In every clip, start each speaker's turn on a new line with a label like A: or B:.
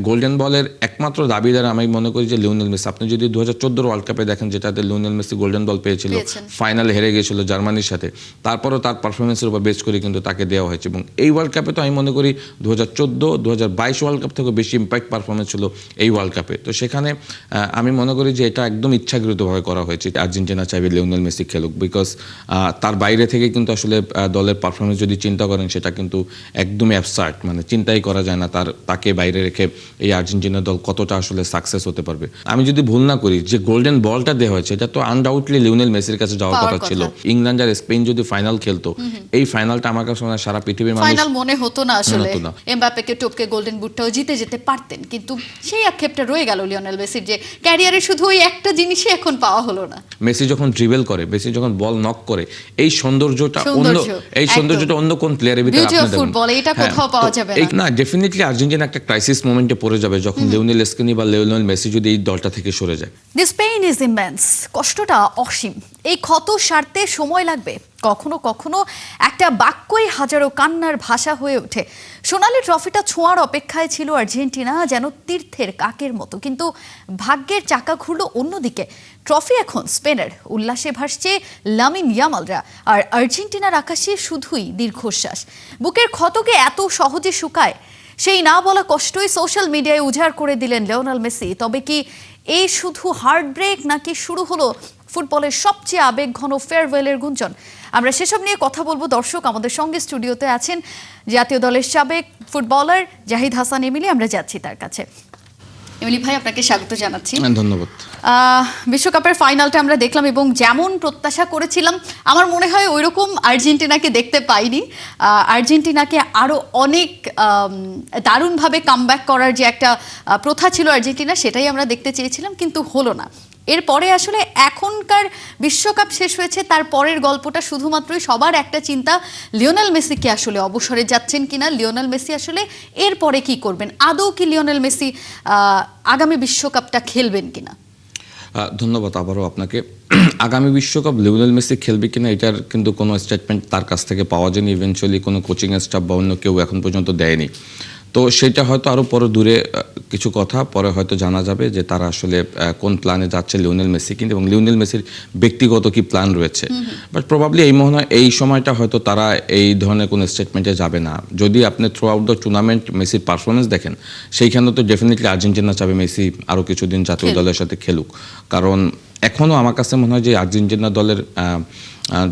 A: Golden বলের একমাত্র দাবিদার আমি মনে করি যে লিওনেল মেসি। আপনি যদি 2014 ওয়ার্ল্ড কাপে দেখেন, যেটাতে লিওনেল মেসি গোল্ডেন বল পেয়েছিল, ফাইনালে হেরে গিয়েছিল জার্মানির সাথে, তারপরও তার পারফরমেন্সের উপর বেস করে কিন্তু তাকে দেওয়া হয়েছে। এবং এই ওয়ার্ল্ড কাপে তো আমি মনে করি 2014, 2022 ওয়ার্ল্ড কাপ থেকে বেশি ইম্প্যাক্ট পারফরমেন্স ছিল এই ওয়ার্ল্ড কাপে। তো সেখানে আমি মনে করি যে এটা একদম ইচ্ছাকৃতভাবে করা হয়েছে। আর্জেন্টিনা চাইবে লিওনেল মেসি খেলুক, বিকজ তার বাইরে থেকে কিন্তু আসলে দলের পারফরমেন্স যদি চিন্তা করেন সেটা কিন্তু একদমই অ্যাবসার্ড, মানে চিন্তাই করা যায় না তাকে বাইরে রেখে এই আর্জেন্টিনা দল কতটা আসলে সাকসেস হতে পারবে। আমি যদি ভুল না করি, যে গোল্ডেন বলটা দেওয়া হয়েছে এটা তো আনডাউটলি লিওনেল মেসির কাছে যাওয়ার কথা ছিল। ইংল্যান্ড আর স্পেন যদি ফাইনাল খেলতো, এই ফাইনালটা আমার কাছে সারা পৃথিবীর মানুষ
B: ফাইনাল মনে হতো না আসলে। এমবাপ্পেকে টপকে গোল্ডেন বুটটাও জিতে যেতে পারতেন, কিন্তু সেই আক্ষেপটা রয়ে গেল লিওনেল মেসির, যে ক্যারিয়ারে শুধু ওই একটা জিনিসই এখন পাওয়া হলো না।
A: মেসি যখন ড্রিবল করে, মেসি যখন বল নক করে, এই সৌন্দর্যটা অন্য কোন প্লেয়ারের ভিতরে আপনি দেখেন
B: ফুটবল এটা কোথাও পাওয়া যাবে
A: না। ডেফিনেটলি আর্জেন্টিনা একটা ক্রাইসিস মোমেন্টে পড়ে যাবে যখন লিওনেল স্কেনি বা লিওনেল মেসি যদি এই দলটা থেকে সরে যায়।
B: This pain is immense. কষ্টটা অসীম। এই ক্ষত সারতে সময় লাগবে। কখনো কখনো একটা বাক্যই হাজারো কান্নার ভাষা হয়ে ওঠে। সোনালি ট্রফিটা ছোঁয়ার অপেক্ষায় ছিল আর্জেন্টিনা, যেন তীর্থের কাকের মতো। কিন্তু ভাগ্যের চাকা ঘুরল অন্যদিকে। ট্রফি এখন স্পেনের। উল্লাসে ভাসছে লামিন ইয়ামালরা, আর আর্জেন্টিনার আকাশে শুধুই দীর্ঘশ্বাস। বুকের ক্ষতকে এত সহজে শুকায়, সেই না বলা কষ্টই সোশ্যাল মিডিয়ায় উজাড় করে দিলেন লিওনেল মেসি। তবে কি এই শুধু হার্ট ব্রেক, নাকি শুরু হলো ফুটবলের সবচেয়ে আবেগঘন ফেয়ারওয়েলের গুঞ্জন? আমরা সেসব নিয়ে কথা বলবো। দর্শক, আমাদের সঙ্গে স্টুডিওতে আছেন জাতীয় দলের সাবেক ফুটবলার জাহিদ হাসান এমিলি। আমরা যাচ্ছি তার কাছে। এমিলি ভাই, আপনাকে স্বাগত জানাচ্ছি।
A: ধন্যবাদ।
B: বিশ্বকাপের ফাইনালটা আমরা দেখলাম, এবং যেমন প্রত্যাশা করেছিলাম, আমার মনে হয় ওইরকম আর্জেন্টিনাকে দেখতে পাইনি। আর্জেন্টিনাকে আরও অনেক দারুণভাবে কামব্যাক করার যে একটা প্রথা ছিল আর্জেন্টিনা, সেটাই আমরা দেখতে চেয়েছিলাম, কিন্তু হলো না। এরপরে আসলে এখনকার বিশ্বকাপ শেষ হয়েছে, তার পরের গল্পটা শুধুমাত্রই সবার একটা চিন্তা, লিওনেল মেসি কি আসলে অবসরে যাচ্ছেন কিনা, লিওনেল মেসি আসলে এরপরে কি করবেন, আদৌ কি লিওনেল মেসি আগামী বিশ্বকাপটা খেলবেন কিনা?
A: ধন্যবাদ আবারও আপনাকে। আগামী বিশ্বকাপ লিওনেল মেসি খেলবে কিনা এটার কিন্তু কোনো স্টেটমেন্ট তার কাছ থেকে পাওয়া যায়নি। ইভেনচুয়ালি কোনো কোচিং স্টাফ বা অন্য কেউ এখন পর্যন্ত দেয়নি। তো সেটা হয়তো আরও পরে দূরে কিছু কথা পরে হয়তো জানা যাবে যে তারা আসলে কোন প্ল্যানে যাচ্ছে লিওনেল মেসি, কিন্তু এবং লিওনেল মেসির ব্যক্তিগত কি প্ল্যান রয়েছে। বাট প্রবাবলি এই সময়টা হয়তো তারা এই ধরনের কোনো স্টেটমেন্টে যাবে না। যদি আপনি থ্রু আউট দ্য টুর্নামেন্ট মেসির পারফরমেন্স দেখেন, সেইখানে তো ডেফিনেটলি আর্জেন্টিনা চাবে মেসি আরও কিছুদিন জাতীয় দলের সাথে খেলুক। কারণ এখনও আমার কাছে মনে হয় যে আর্জেন্টিনা দলের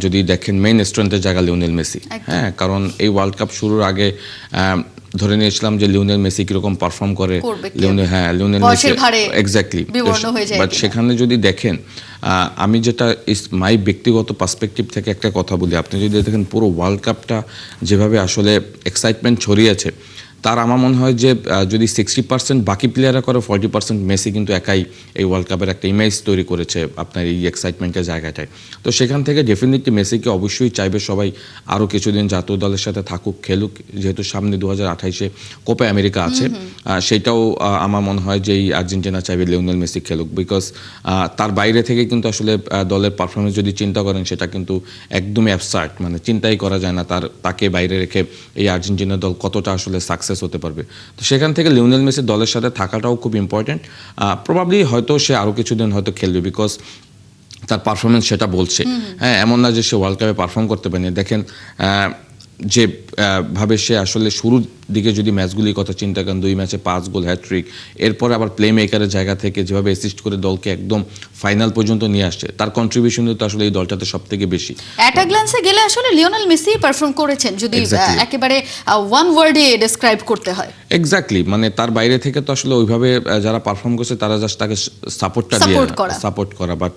A: যদি দেখেন মেইন স্ট্রেংথের জায়গা লিওনেল মেসি। হ্যাঁ, কারণ এই ওয়ার্ল্ড কাপ শুরুর আগে ধরে নিয়েছিলাম যে লিওনেল মেসি কিরকম পারফর্ম করে, লিওনেল মেসি এক্স্যাক্টলি। বাট সেখানে যদি দেখেন, আমি যেটা মাই ব্যক্তিগত পার্সপেক্টিভ থেকে একটা কথা বলি, আপনি যদি দেখেন পুরো ওয়ার্ল্ড কাপটা যেভাবে আসলে এক্সাইটমেন্ট ছড়িয়েছে, তার আমার মনে হয় যে যদি 60% বাকি প্লেয়াররা করে, 40% মেসি কিন্তু একাই এই ওয়ার্ল্ড কাপের একটা ইমেজ তৈরি করেছে আপনার এই এক্সাইটমেন্টের জায়গাটায়। তো সেখান থেকে ডেফিনেটলি মেসিকে অবশ্যই চাইবে সবাই আরও কিছুদিন জাতীয় দলের সাথে থাকুক, খেলুক, যেহেতু সামনে 2028-এ কোপা আমেরিকা আছে। সেটাও আমার মনে হয় যে এই আর্জেন্টিনা চাইবে লিওনেল মেসি খেলুক, বিকজ তার বাইরে থেকে কিন্তু আসলে দলের পারফরমেন্স যদি চিন্তা করেন সেটা কিন্তু একদমই অ্যাবসার্ড, মানে চিন্তাই করা যায় না তাকে বাইরে রেখে এই আর্জেন্টিনা দল কতটা আসলে সাকসেস হতে পারবে। তো সেখান থেকে লিওনেল মেসি দলের সাথে থাকাটাও খুব ইম্পর্টেন্ট। প্রবাবলি হয়তো সে আরও কিছুদিন হয়তো খেলবে, বিকজ তার পারফরমেন্স সেটা বলছে। হ্যাঁ, এমন না যে সে ওয়ার্ল্ড কাপে পারফর্ম করতে পারেনি। দেখেন যে ভাবে সে আসলে শুরুর দিকে যদি ম্যাচগুলির কথা চিন্তা করেন, 2 ম্যাচে 5 গোল, হ্যাট্রিক, এরপরে আবার প্লে মেকারের জায়গা থেকে যেভাবে অ্যাসিস্ট করে দলকে একদম ফাইনাল পর্যন্ত নিয়ে আসছে, তার কন্ট্রিবিউশন তো আসলে এই দলটাতে সব থেকে বেশি।
B: অ্যাট আ গ্ল্যান্সে গেলে আসলে লিওনেল মেসি পারফর্ম করেছেন, যদি একেবারে ওয়ান ওয়ার্ডে ডেসক্রাইব করতে হয়।
A: এক্স্যাক্টলি, মানে তার বাইরে থেকে তো আসলে ওইভাবে যারা পারফর্ম করছে তারা জাস্ট তাকে সাপোর্ট করা, বাট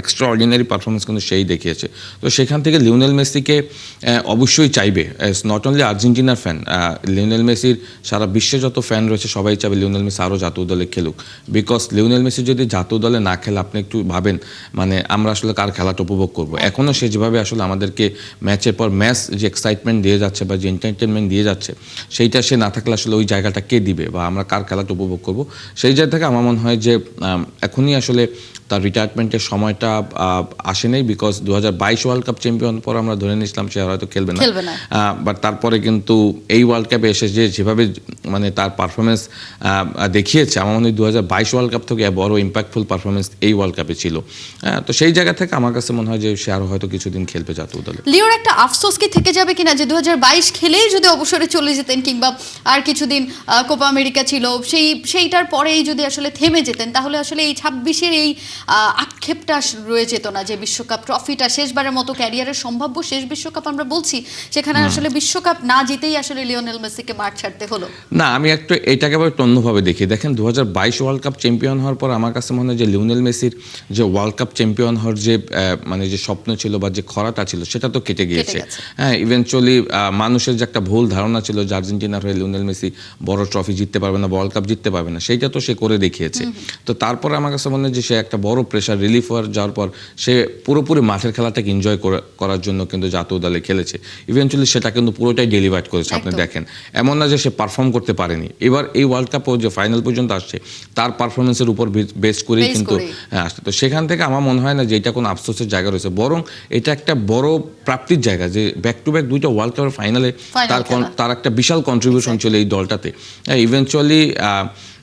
A: এক্সট্রা অর্ডিনারি পারফরমেন্স কিন্তু সেই দেখিয়েছে। তো সেখান থেকে লিওনেল মেসিকে অবশ্যই চাইবে, নট অনলি আর্জেন্টিনার ফ্যান, লিওনেল মেসির সারা বিশ্বে যত ফ্যান রয়েছে সবাই চাবে লিওনেল মেসি আরও জাতীয় দলে খেলুক। বিকজ লিওনেল মেসি যদি জাতীয় দলে না খেলে, আপনি একটু ভাবেন মানে আমরা আসলে কার খেলাটা উপভোগ করবো। এখনও সে যেভাবে আসলে আমাদেরকে ম্যাচের পর ম্যাচ যে এক্সাইটমেন্ট দিয়ে যাচ্ছে বা যে এন্টারটেনমেন্ট দিয়ে যাচ্ছে, সেইটা সে না থাকলে আসলে ওই জায়গাটা কে দিবে বা আমরা কার খেলাটা উপভোগ করবো। সেই জায়গা থেকে আমার মনে হয় যে এখনই আসলে তার রিটায়ারমেন্টের সময়টা আসে নাই, বিকজ 2022 ওয়ার্ল্ড কাপ চ্যাম্পিয়ন পর আমরা ধরে নিয়েছিলাম সে হয়তো খেলবে না। বাট তারপরে কিন্তু এই ওয়ার্ল্ড কাপে এসে যেভাবে মানে তার পারফরমেন্স দেখিয়েছে, আমার মনে হয় 2022 ওয়ার্ল্ড কাপ থেকে বড় ইম্প্যাক্টফুল পারফরমেন্স এই ওয়ার্ল্ড কাপে ছিল। তো সেই জায়গা থেকে আমার কাছে মনে হয় যে সে আরও হয়তো কিছুদিন খেলবে জাতীয় দলে।
B: লিওর একটা আফসোস কি থেকে যাবে কিনা যে 2022 খেলেই যদি অবসরে চলে যেতেন, কিংবা আর কিছুদিন কোপা আমেরিকা ছিল সেইটার পরেই যদি আসলে থেমে যেতেন, তাহলে আসলে এই 26-এর এই আক্ষেপটা রয়ে যেত না যে বিশ্বকাপ ট্রফিটা শেষবারের মতো ক্যারিয়ারের সম্ভাব্য শেষ বিশ্বকাপ আমরা বলছি, সেখানে আসলে বিশ্বকাপ না জিতেই আসলে লিওনেল মেসিকে মাঠ ছাড়তে হলো।
A: না, আমি একটু এটাকে আবার অন্যভাবে দেখি। দেখেন 2022 ওয়ার্ল্ড কাপ চ্যাম্পিয়ন হওয়ার পর আমার কাছে মনে হয় যে লিওনেল মেসির যে ওয়ার্ল্ড কাপ চ্যাম্পিয়ন হওয়ার যে মানে যে স্বপ্ন ছিল বা যে খরাটা ছিল সেটা তো কেটে গিয়েছে। হ্যাঁ, ইভেনচুয়ালি মানুষের যে একটা ভুল ধারণা ছিল যে আর্জেন্টিনার হয়ে লিওনেল মেসি বড় ট্রফি জিততে পারবে না, ওয়ার্ল্ড কাপ জিততে পারবে না, সেইটা তো সে করে দেখিয়েছে। তো তারপরে আমার কাছে মনে হয় যে সে একটা বড় প্রেশার রিলিফ হওয়ার যাওয়ার পর সে পুরোপুরি মাঠের খেলাটাকে এনজয় করার জন্য কিন্তু জাতীয় দলে খেলেছে। ইভেনচুয়ালি সেটা কিন্তু পুরোটাই ডেলিভার করেছে। আপনি দেখেন, এমন না যে সে পারফর্ম করতে পারেনি। এবার এই ওয়ার্ল্ড কাপ যে ফাইনাল পর্যন্ত আসছে তার পারফরমেন্সের উপর বেস করেই কিন্তু আসছে। তো সেখান থেকে আমার মনে হয় না যে এটা কোনো আফসোসের জায়গা রয়েছে, বরং এটা একটা বড় প্রাপ্তির জায়গা যে ব্যাক টু ব্যাক দুইটা ওয়ার্ল্ড কাপের ফাইনালে তার একটা বিশাল কন্ট্রিবিউশন ছিল এই দলটাতে। ইভেনচুয়ালি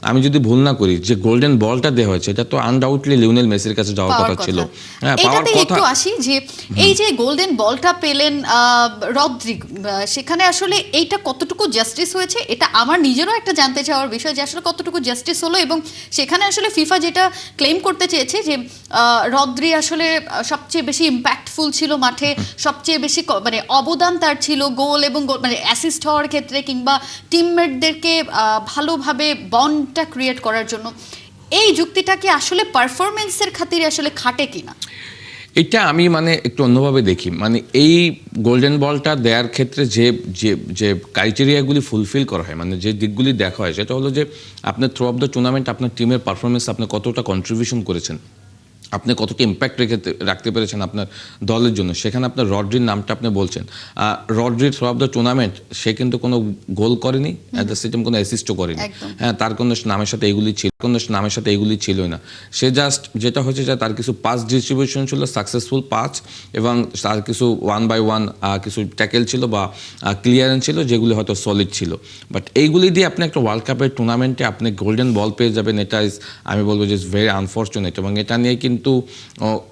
A: আমি যদি ভুল না করি যে গোল্ডেন বলটা দেওয়া হয়েছে এটা তো আনডাউটলি লিওনেল মেসির কাছে যাওয়ার কথা ছিল।
B: হ্যাঁ, পাওয়ার কথা। একটু আসি যে এই যে গোল্ডেন বলটা পেলেন রদ্রিগ, সেখানে আসলে এইটা কতটুকু জাস্টিস হয়েছে এটা আমার নিজেরও একটা জানতে চাওয়ার বিষয় যে আসলে কতটুকু জাস্টিস হলো, এবং সেখানে আসলে ফিফা যেটা ক্লেম করতে চেয়েছে যে রদ্রি আসলে সবচেয়ে বেশি ইম্প্যাক্টফুল ছিল মাঠে, সবচেয়ে বেশি মানে অবদান তার ছিল গোল এবং মানে অ্যাসিস্ট হওয়ার ক্ষেত্রে কিংবা টিমমেটদেরকে ভালোভাবে বন্ডটা ক্রিয়েট করার জন্য। এই যুক্তিটা কি আসলে পারফরমেন্সের খাতিরে আসলে খাটে কিনা?
A: এটা আমি মানে একটু অন্যভাবে দেখি। মানে এই গোল্ডেন বলটা দেওয়ার ক্ষেত্রে যে যে যে ক্রাইটেরিয়াগুলি ফুলফিল করা হয়, মানে যে দিকগুলি দেখা হয়, সেটা হলো যে আপনার থ্রু অফ দ্য টুর্নামেন্ট আপনার টিমের পারফরমেন্স, আপনি কতটা কন্ট্রিবিউশন করেছেন, আপনি কতটা ইম্প্যাক্ট রাখতে পেরেছেন আপনার দলের জন্য। সেখানে আপনার রড্রির নামটা আপনি বলছেন, রড্রির থ্রু অফ দ্য টুর্নামেন্ট সে কিন্তু কোনো গোল করেনি, অ্যাট দ্য সেম কোনো অ্যাসিস্টও করেনি। হ্যাঁ, তার কোনো নামের সাথে এগুলি ছিলই না। সে জাস্ট যেটা হচ্ছে যে তার কিছু পাস ডিস্ট্রিবিউশন ছিল, সাকসেসফুল পাস, এবং তার কিছু 1-by-1 কিছু ট্যাকেল ছিল বা ক্লিয়ারেন্স ছিল যেগুলি হয়তো সলিড ছিল। বাট এইগুলি দিয়ে আপনি একটা ওয়ার্ল্ড কাপের টুর্নামেন্টে আপনি গোল্ডেন বল পেয়ে যাবেন, এটা আমি বলবো যে ইজ ভেরি আনফর্চুনেট। এবং এটা নিয়ে কিন্তু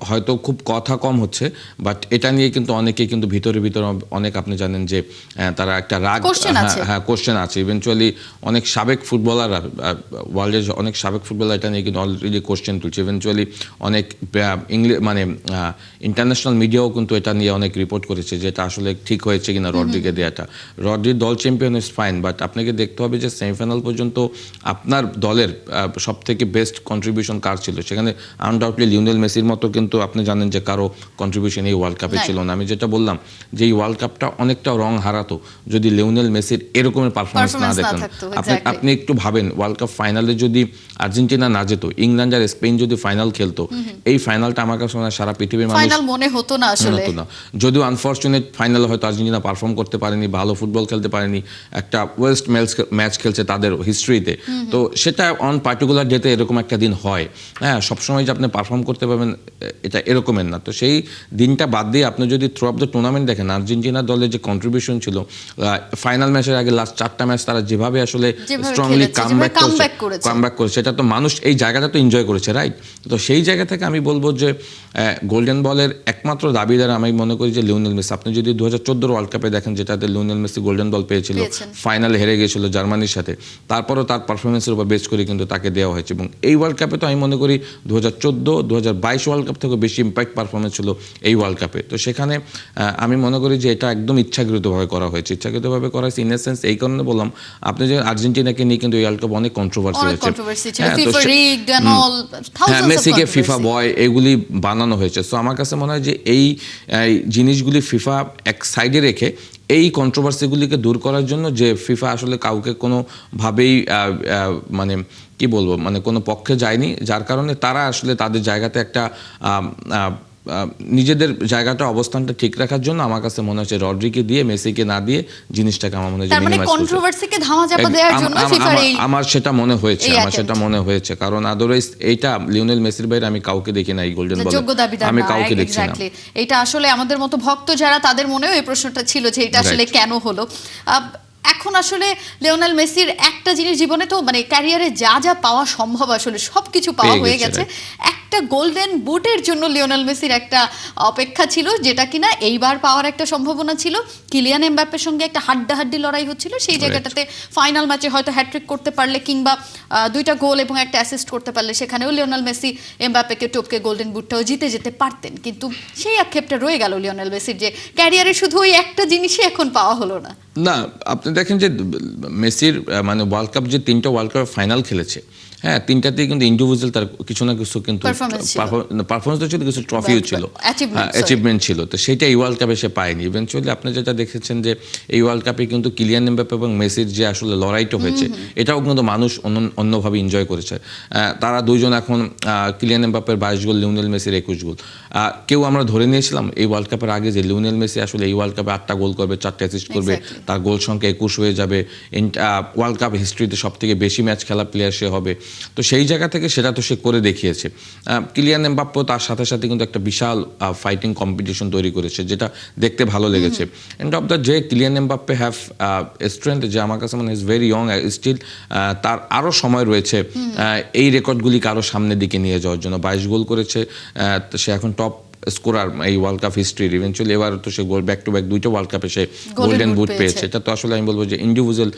A: হয়তো খুব কথা কম হচ্ছে, বাট এটা নিয়ে কিন্তু অনেকেই কিন্তু ভিতরে অনেক, আপনি জানেন যে তারা একটা রাগ, হ্যাঁ কোশ্চেন আছে। ইভেনচুয়ালি অনেক সাবেক ফুটবলার, ওয়ার্ল্ডের অনেক সাবেক ফুটবলার এটা নিয়ে কিন্তু অলরেডি কোশ্চেন তুলছে। ইভেনচুয়ালি অনেক মানে ইন্টারন্যাশনাল মিডিয়াও কিন্তু এটা নিয়ে অনেক রিপোর্ট করেছে যে এটা আসলে ঠিক হয়েছে কিনা রড্রিকে দেওয়াটা। রড্রির দল চ্যাম্পিয়ন ইজ ফাইন, বাট আপনাকে দেখতে হবে যে সেমিফাইনাল পর্যন্ত আপনার দলের সব থেকে বেস্ট কন্ট্রিবিউশন কার ছিল। সেখানে আনডাউটলি লিওনেল মেসির মতো কিন্তু আপনি জানেন যে কারো কন্ট্রিবিউশন এই ওয়ার্ল্ড কাপে ছিল না। আমি যেটা বললাম যে এই ওয়ার্ল্ড কাপটা অনেকটা রং হারাতো যদি লিওনেল মেসির এরকমের পারফরমেন্স না দেখতেন। আপনি একটু ভাবেন, ওয়ার্ল্ড কাপ ফাইনালে যদি আর্জেন্টিনা না যেত, ইংল্যান্ড আর স্পেন যদি ফাইনাল খেলতো, এই ফাইনালটা আমার কাছে সারা পৃথিবীর মানুষ
B: ফাইনাল মনে হতো না আসলে।
A: যদিও আনফরচুনেট ফাইনালে হয়তো আর্জেন্টিনা পারফর্ম করতে পারেনি, ভালো ফুটবল খেলতে পারেনি, একটা ওয়েস্ট ম্যাচ খেলছে তাদের হিস্ট্রিতে। তো সেটা অন পার্টিকুলার ডেতে এরকম একটা দিন হয়। হ্যাঁ, সবসময় যে আপনি পারফর্ম করতে পারবেন এটা এরকমের না। তো সেই দিনটা বাদ দিয়ে আপনি যদি থ্রু অফ দ্য টুর্নামেন্ট দেখেন, আর্জেন্টিনা দলের যে কন্ট্রিবিউশন ছিল ফাইনাল ম্যাচের আগে লাস্ট 4টা ম্যাচ তারা যেভাবে আসলে স্ট্রংলি কামব্যাক করেছে, সেটা তো মানুষ এই জায়গাটা তো এনজয় করেছে, রাইট? তো সেই জায়গা থেকে আমি বলবো যে গোল্ডেন বলের একমাত্র দাবিদার আমি মনে করি যে লিওনেল মেসি। আপনি যদি 2014 ওয়ার্ল্ড কাপে দেখেন যেটাতে লিওনেল মেসি গোল্ডেন বল পেয়েছিল, ফাইনালে হেরে গিয়েছিল জার্মানির সাথে, তারপরও তার পারফরমেন্সের উপর বেস করে কিন্তু তাকে দেওয়া হয়েছে। এবং এই ওয়ার্ল্ড কাপে তো আমি মনে করি 2014, 2022 ওয়ার্ল্ড কাপ থেকে বেশি ইম্প্যাক্ট পারফরমেন্স ছিল এই ওয়ার্ল্ড কাপে। তো সেখানে আমি মনে করি যে এটা একদম ইচ্ছাকৃতভাবে করা হয়েছে। ইন এ সেন্স এই কারণে বললাম, আপনি যে আর্জেন্টিনাকে নিয়ে কিন্তু এই ওয়ার্ল্ড কাপ অনেক কন্ট্রোভার্সি হয়েছে। হ্যাঁ, মেসিকে ফিফা বয় এগুলি বানানো হয়েছে। সো আমার কাছে মনে হয় যে এই জিনিসগুলি ফিফা এক সাইডে রেখে এই কন্ট্রোভার্সিগুলিকে দূর করার জন্য যে ফিফা আসলে কাউকে কোনোভাবেই মানে কি বলবো, মানে কোনো পক্ষে যায়নি, যার কারণে তারা আসলে তাদের জায়গাতে একটা নিজেদের জায়গাটা অবস্থানটা ঠিক রাখার জন্য আমার কাছে মনে হচ্ছে রড্রিকে দিয়ে মেসিকে না দিয়ে জিনিসটাকে আমার মনে হয়
B: তার মানে
A: minimize করতে।
B: কন্ট্রোভার্সিকে ধামাচাপা দেওয়ার জন্য ফিফার এই
A: আমার সেটা মনে হয়েছে
B: এই
A: আমার
B: attempt।
A: সেটা মনে হয়েছে কারণ আদারওয়াইজ এইটা লিওনেল মেসির বাইরে আমি কাউকে দেখি না এই গোল্ডেন বলে
B: যোগ্য দাবিদার
A: আমি
B: না,
A: কাউকে দেখছি না
B: exactly। এটা আসলে আমাদের মতো ভক্ত যারা তাদের মনেও এই প্রশ্নটা ছিল যে এটা আসলে কেন হলো। এখন আসলে লিওনেল মেসির একটা জিনিস জীবনে তো মানে ক্যারিয়ারে যা যা পাওয়া সম্ভব আসলে সবকিছু পাওয়া
A: পেয়ে
B: হয়ে
A: গেছে,
B: গেছে। একটা গোল্ডেন বুটের জন্য লিওনেল মেসির একটা অপেক্ষা ছিল, যেটা কিনা এইবার পাওয়ার একটা সম্ভাবনা ছিল। কিলিয়ান এমবাপ্পের সঙ্গে একটা হাড্ডাহাড্ডি লড়াই হচ্ছিল, সেই জায়গাটাতে ফাইনাল ম্যাচে হয়তো হ্যাট্রিক করতে পারলে কিংবা 2টা গোল এবং একটা অ্যাসিস্ট করতে পারলে সেখানেও লিওনেল মেসি এমবাপ্পেকে টপকে গোল্ডেন বুটটাও জিতে যেতে পারতেন। কিন্তু সেই আক্ষেপটা রয়ে গেল লিওনেল মেসির যে ক্যারিয়ারে শুধু ওই একটা জিনিসই এখন পাওয়া হলো না।
A: না আপনি দেখেন যে মেসির মানে ওয়ার্ল্ড কাপ যে 3টা ওয়ার্ল্ড কাপ ফাইনাল খেলেছে, হ্যাঁ 3টাতেই কিন্তু ইন্ডিভিজুয়াল তার কিছু না কিছু কিন্তু পারফরমেন্স তো ছিল, কিছু ট্রফিও ছিল, অ্যাচিভমেন্ট ছিল, তো সেটা এই ওয়ার্ল্ড কাপে সে পায়নি। ইভেনচুয়ালি আপনি যেটা দেখেছেন যে এই ওয়ার্ল্ড কাপে কিন্তু কিলিয়ান এমবাপ্পে এবং মেসির যে আসলে লড়াইটা হয়েছে এটাও কিন্তু মানুষ অন্যভাবে এনজয় করেছে। তারা দুইজন এখন কিলিয়ান এমবাপ্পের 22 গোল, লিওনেল মেসির 21 গোল। কেউ আমরা ধরে নিয়েছিলাম এই ওয়ার্ল্ড কাপের আগে যে লিওনেল মেসি আসলে এই ওয়ার্ল্ড কাপে 8টা গোল করবে, 4টা অ্যাসিস্ট করবে, তার গোল সংখ্যা 21 হয়ে যাবে, ওয়ার্ল্ড কাপ হিস্ট্রিতে সব থেকে বেশি ম্যাচ খেলা প্লেয়ার সে হবে। তো সেই জায়গা থেকে সেটা তো সে করে দেখিয়েছে। কিলিয়ান এমবাপ্পে তার সাথে সাথে কিন্তু একটা বিশাল ফাইটিং কম্পিটিশন তৈরি করেছে, যেটা দেখতে ভালো লেগেছে। এন্ড অফ দ্য যে কিলিয়ান এমবাপ্পে হ্যাভ স্ট্রেংথ, যে আমার কাছে মানে ইজ ভেরি ইয়ং স্টিল, তার আরও সময় রয়েছে এই রেকর্ডগুলিকে আরও সামনের দিকে নিয়ে যাওয়ার জন্য। 22 গোল করেছে, সে এখন টপ স্কোরার এই ওয়ার্ল্ড কাপ হিস্ট্রির। ইভেনচুয়ালি এবার তো সে গোল ব্যাক টু ব্যাক 2টা ওয়ার্ল্ড কাপে সে গোল্ডেন বুট পেয়েছে। এটা তো আসলে আমি বলবো যে ইন্ডিভিজুয়াল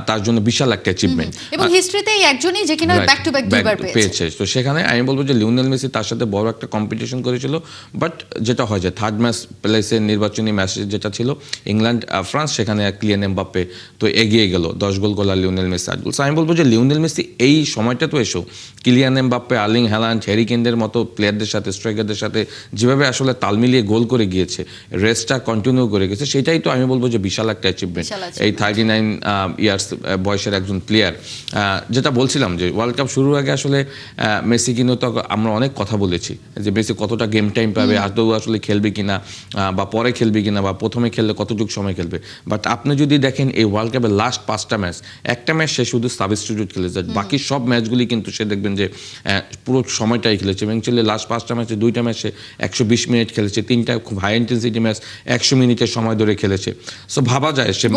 A: তার জন্য বিশাল একটা অ্যাচিভমেন্ট,
B: এবং হিস্ট্রিতে এই একজনই যে কিনা ব্যাক টু ব্যাক দুইবার পেয়েছে।
A: তো সেখানে আমি বলবো যে লিওনেল মেসি তার সাথে বড় একটা কম্পিটিশন করেছিল, বাট যেটা হয় যে থার্ড ম্যাচ প্লেসের নির্বাচনী ম্যাচ যেটা ছিল ইংল্যান্ড ফ্রান্স, সেখানে কিলিয়ান এমবাপ্পে তো এগিয়ে গেল 10 গোল করল, লিওনেল মেসি 8 গোল। আমি বলবো যে লিওনেল মেসি এই সময়টা তো এসো Kylian Mbappe, Erling Haaland, Harry কেনদের মতো প্লেয়ারদের সাথে, স্ট্রাইকারদের সাথে যেভাবে আসলে তাল মিলিয়ে গোল করে গিয়েছে, রেসটা কন্টিনিউ করে গেছে, সেটাই তো আমি বলবো যে বিশাল একটা অ্যাচিভমেন্ট এই 39 ইয়ার্স বয়সের একজন প্লেয়ার। যেটা বলছিলাম যে ওয়ার্ল্ড কাপ শুরুর আগে আসলে মেসি কিন্তু তো আমরা অনেক কথা বলেছি যে মেসি কতটা গেম টাইম পাবে, আদৌ আসলে খেলবে কিনা, বা পরে খেলবে কিনা, বা প্রথমে খেললে কতটুকু সময় খেলবে। বাট আপনি যদি দেখেন এই ওয়ার্ল্ড কাপের লাস্ট 5টা ম্যাচ, একটা ম্যাচ সে শুধু সাবস্টিটিউট খেলেছে, বাকি সব ম্যাচগুলি কিন্তু সে দেখবেন যে পুরো সময়টাই খেলেছে। ইভেনচুয়ালি লাস্ট 5টা ম্যাচে 2টা ম্যাচে 120 মিনিট খেলেছে, 3টা খুব হাই ইন্টেন্সিটি ম্যাচ 100 মিনিটের সময় ধরে খেলেছে। সো ভাবা যায় সে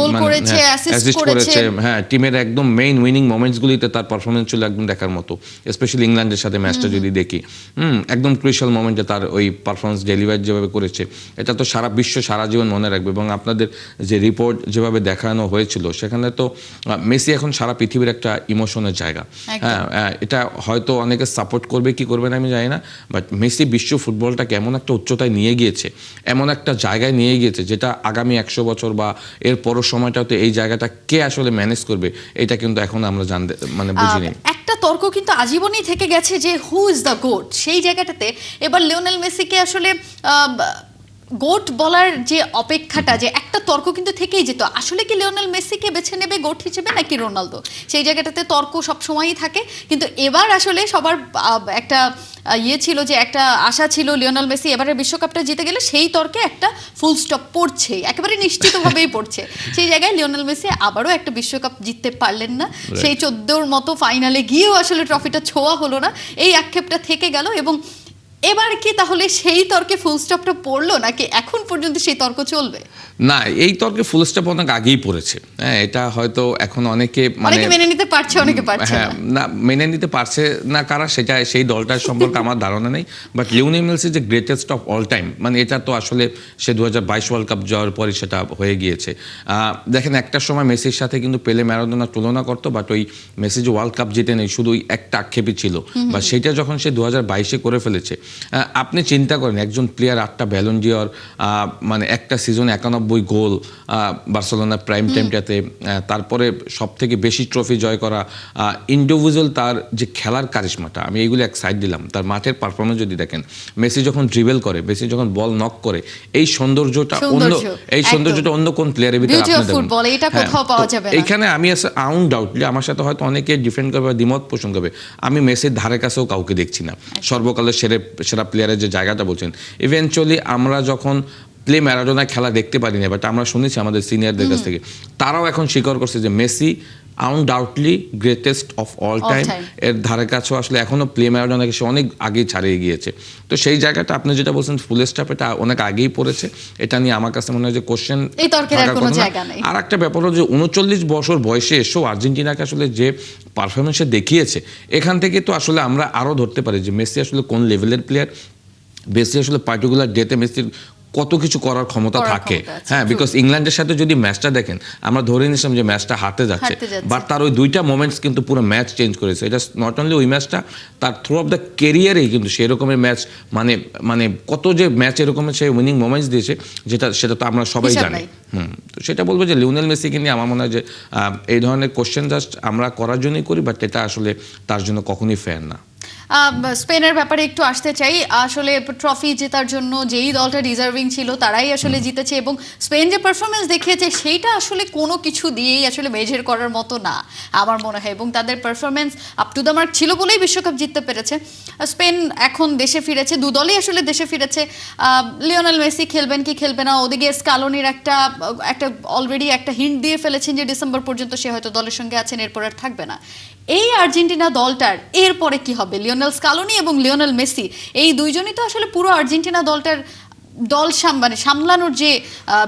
A: অ্যাসিস্ট করেছে, হ্যাঁ টিমের একদম মেইন উইনিং মোমেন্টসগুলিতে তার পারফরমেন্স ছিল একদম দেখার মতো, স্পেশালি ইংল্যান্ডের সাথে ম্যাচটা যদি দেখি, একদম ক্রুশিয়াল মোমেন্টে তার ওই পারফরমেন্স ডেলিভারি যেভাবে করেছে এটা তো সারা বিশ্ব সারা জীবন মনে রাখবে। এবং আপনাদের যে রিপোর্ট যেভাবে দেখানো হয়েছিল সেখানে তো মেসি এখন সারা পৃথিবীর একটা ইমোশনের জায়গা। হ্যাঁ এটা হয়তো অনেকে সাপোর্ট করবে কি করবে না আমি জানি না, বাট মেসি বিশ্ব ফুটবলটাকে এমন একটা উচ্চতায় নিয়ে গিয়েছে, এমন একটা জায়গায় নিয়ে গিয়েছে যেটা আগামী 100 বছর বা এর পরের সময়টাতে এই জায়গাটা কে আসলে ম্যানেজ করবে এটা কিন্তু এখন আমরা জানতে মানে বুঝিনি।
B: একটা তর্ক কিন্তু আজীবনই থেকে গেছে যে হু ইজ দ্য গোট, সেই জায়গাটাতে এবার লিওনেল মেসিকে আসলে গোট বলার যে অপেক্ষাটা, যে একটা তর্ক কিন্তু থেকেই যেত, আসলে কি লিওনেল মেসিকে বেছে নেবে গোট হিসেবে নাকি রোনালদো, সেই জায়গাটাতে তর্ক সবসময়ই থাকে। কিন্তু এবার আসলে সবার একটা ছিল যে একটা আশা ছিল লিওনেল মেসি এবারে বিশ্বকাপটা জিতে গেলে সেই তর্কে একটা ফুল স্টপ পড়ছে, একেবারে নিশ্চিতভাবেই পড়ছে। সেই জায়গায় লিওনেল মেসি আবারও একটা বিশ্বকাপ জিততে পারলেন না, সেই 14র মতো ফাইনালে গিয়েও আসলে ট্রফিটা ছোঁয়া হলো না, এই আক্ষেপটা থেকে গেল। এবং এবার কি তাহলে সেই তর্কে ফুল স্টপটা পড়লো নাকি এখন পর্যন্ত সেই তর্ক চলবে?
A: না, এই তর্কে ফুল স্টপ অনেক আগেই পড়েছে। হ্যাঁ এটা হয়তো এখন অনেকে
B: মেনে নিতে পারছে, অনেকে পারছে
A: না মেনে নিতে পারছে না কারা, সেটা সেই দলটার সম্পর্কে আমার ধারণা নেই। বাট লিওনেল মেসি যে গ্রেটেস্ট অফ অল টাইম, মানে এটা তো আসলে সে 2022 ওয়ার্ল্ড কাপ যাওয়ার পরে সেটা হয়ে গিয়েছে। দেখেন একটা সময় মেসির সাথে কিন্তু পেলে ম্যারাডোনা তুলনা করতো, বাট ওই মেসি যে ওয়ার্ল্ড কাপ জিতে নেই শুধু ওই একটা আক্ষেপই ছিল, বা সেটা যখন সে 2022-এ করে ফেলেছে। আপনি চিন্তা করেন একজন প্লেয়ার 8টা ব্যালন ডিওর, মানে একটা সিজনে 91 গোল বার্সেলোনা প্রাইম টাইমটাতে, তারপরে সব থেকে বেশি ট্রফি জয় এনজয় করা, ইন্ডিভিজুয়াল তার যে খেলার কারিশমাটা, আমি এইগুলো এক সাইড দিলাম, তার মাঠের পারফরমেন্স যদি দেখেন, মেসি যখন ড্রিবল করে, মেসি যখন বল নক করে, এই সৌন্দর্যটা অন্য কোন প্লেয়ারের ভিতরে আপনি দেখবেন। এইখানে আমি আনডাউটলি, আমার সাথে হয়তো অনেকে ডিফেন্ড করবে, দ্বিমত পোষণ করবে, আমি মেসির ধারে কাছেও কাউকে দেখছি না সর্বকালের সেরা প্লেয়ারের যে জায়গাটা বলছেন। ইভেনচুয়ালি আমরা যখন প্লে ম্যারাডোনায় খেলা দেখতে পারি না, বাট আমরা শুনেছি আমাদের সিনিয়রদের কাছ থেকে, তারাও এখন স্বীকার করছে যে Messi undoubtedly greatest of all time, এর ধারে কাছেও আসলে এখনো প্লে ম্যারাডোনাকে সে অনেক আগেই ছাড়িয়ে গিয়েছে। তো সেই জায়গাটা আপনি যেটা বলছেন ফুল স্টপ, এটা অনেক আগেই পড়েছে, এটা নিয়ে আমার কাছে মনে হয় যে কোশ্চেন। আর একটা ব্যাপার হলো যে 39 বছর বয়সে এসেও আর্জেন্টিনাকে আসলে যে পারফরমেন্সে দেখিয়েছে, এখান থেকে তো আসলে আমরা আরও ধরতে পারি যে মেসি আসলে কোন লেভেলের প্লেয়ার, মেসি আসলে পার্টিকুলার ডেতে মেসির কত কিছু করার ক্ষমতা থাকে। হ্যাঁ, বিকজ ইংল্যান্ডের সাথে যদি ম্যাচটা দেখেন, আমরা ধরে নিয়েছিলাম যে ম্যাচটা হারতে যাচ্ছে, বাট তার ওই দুইটা মোমেন্টস কিন্তু পুরো ম্যাচ চেঞ্জ করেছে। এটা নট অনলি ওই ম্যাচটা, তার থ্রু অফ দ্য কেরিয়ারেই কিন্তু সেই রকমের ম্যাচ, মানে কত যে ম্যাচ এরকমের সে উইনিং মোমেন্টস দিয়েছে, সেটা তো আমরা সবাই জানি। তো সেটা বলবো যে লিওনেল মেসিকে নিয়ে আমার মনে হয় যে এই ধরনের কোশ্চেন জাস্ট আমরা করার জন্যই করি, বাট এটা আসলে তার জন্য কখনোই ফেয়ার না।
B: স্পেনের ব্যাপারে একটু আসতে চাই। আসলে ট্রফি জেতার জন্য যেই দলটা ডিজার্ভিং ছিল তারাই আসলে জিতেছে, এবং স্পেন যে পারফরমেন্স দেখিয়েছে সেইটা আসলে কোনো কিছু দিয়েই আসলে মেজার করার মতো না আমার মনে হয়, এবং তাদের performance up to the mark ছিল বলেই বিশ্বকাপ জিততে পেরেছে। স্পেন এখন দেশে ফিরেছে, দু দলই আসলে দেশে ফিরেছে। লিওনেল মেসি খেলবেন কি খেলবে না, ওদিকে স্কালোনির একটা অলরেডি একটা হিন্ট দিয়ে ফেলেছেন যে ডিসেম্বর পর্যন্ত সে হয়তো দলের সঙ্গে আছেন, এরপর আর থাকবে না। এই আর্জেন্টিনা দলটার এরপরে কি হবে? লিওনেল স্কালোনি এবং লিওনেল মেসি এই দুইজনই তো আসলে পুরো আর্জেন্টিনা দলটার সামলানোর যে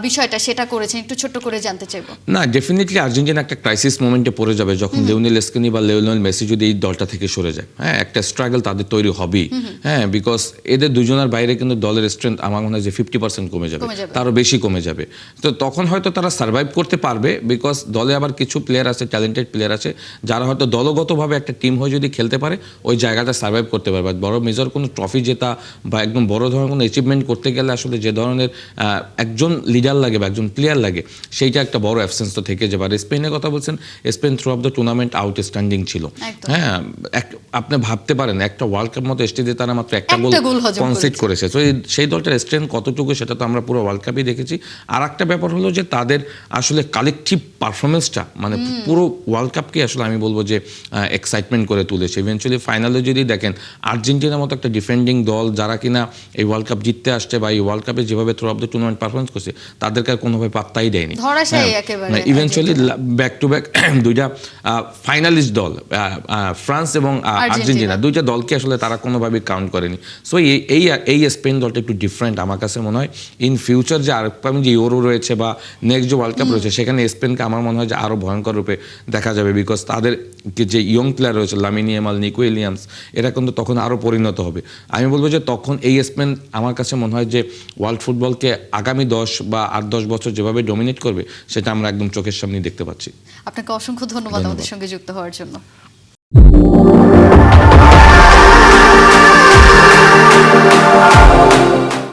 B: বিষয়টা সেটা করেছেন, একটু ছোট্ট করে জানতে চাইবো।
A: না, ডেফিনেটলি আর্জেন্টিনা একটা ক্রাইসিস মোমেন্টে পড়ে যাবে যখন লিওনেল স্কেনি বা লিওনেল মেসি যদি এই দলটা থেকে সরে যায়। হ্যাঁ, একটা স্ট্রাগল তাদের তৈরি হবেই। হ্যাঁ, বিকজ এদের দুজনের বাইরে কিন্তু দলের স্ট্রেংথ আমার মনে হয় যে 50% কমে যাবে, তারও বেশি কমে যাবে। তো তখন হয়তো তারা সার্ভাইভ করতে পারবে, বিকজ দলে আবার কিছু প্লেয়ার আছে, ট্যালেন্টেড প্লেয়ার আছে, যারা হয়তো দলগতভাবে একটা টিম হয়ে যদি খেলতে পারে ওই জায়গাটা সার্ভাইভ করতে পারবে। বড় মেজর কোনো ট্রফি জেতা বা একদম বড় ধরনের কোনো অ্যাচিভমেন্ট করতে গেলে আসলে যে ধরনের একজন লিডার লাগে বা একজন প্লেয়ার লাগে, সেইটা একটা বড় অ্যাবসেন্স তো থেকে যাবে। আর স্পেনের কথা বলছেন, Spain through of the tournament outstanding ছিল। হ্যাঁ, আপনি ভাবতে পারেন একটা ওয়ার্ল্ড কাপ মতো স্টেজে তারা মাত্র একটা গোল কনসিড করেছে। তো সেই দলটার স্ট্রেংথ কতটুকু সেটা তো আমরা পুরো ওয়ার্ল্ড কাপেই দেখেছি। আর একটা ব্যাপার হলো যে তাদের আসলে কালেকটিভ পারফরমেন্সটা মানে পুরো ওয়ার্ল্ড কাপকে আসলে আমি বলবো যে এক্সাইটমেন্ট করে তুলেছে। ইভেনচুয়ালি ফাইনালে যদি দেখেন, আর্জেন্টিনার মতো একটা ডিফেন্ডিং দল যারা কিনা এই ওয়ার্ল্ড কাপ জিততে আসছে বা এই ওয়ার্ল্ড কাপে যেভাবে through of the tournament performance করছে, তাদেরকে আর কোনোভাবে পাত্তাই দেয়নি। ইভেন্চুয়ালি ব্যাক টু ব্যাক দুইটা ফাইনালিস্ট দল, ফ্রান্স এবং আর্জেন্টিনা, দুইটা দলকে আসলে তারা কোনোভাবে কাউন্ট করেনি। সো এই স্পেন দলটা একটু ডিফারেন্ট আমার কাছে মনে হয়। ইন ফিউচার যে আরেকটা যে ইউরো রয়েছে বা নেক্সট যে ওয়ার্ল্ড কাপ রয়েছে, সেখানে স্পেনকে আমার মনে হয় যে আরও ভয়ঙ্কর রূপে দেখা যাবে, বিকজ তাদের যে ইয়ং প্লেয়ার রয়েছে লামিন ইয়ামাল, নিকো উইলিয়ামস, এরা কিন্তু তখন আরও পরিণত হবে। আমি বলবো যে তখন এই স্পেন আমার কাছে মনে হয় যে ওয়ার্ল্ড ফুটবলকে আগামী 10 বা 8-10 বছর যেভাবে ডমিনেট করবে, সেটা আমরা একদম চোখের সামনে দেখতে পাচ্ছি।
B: আপনাকে অসংখ্য ধন্যবাদ আমাদের সঙ্গে যুক্ত হওয়ার জন্য।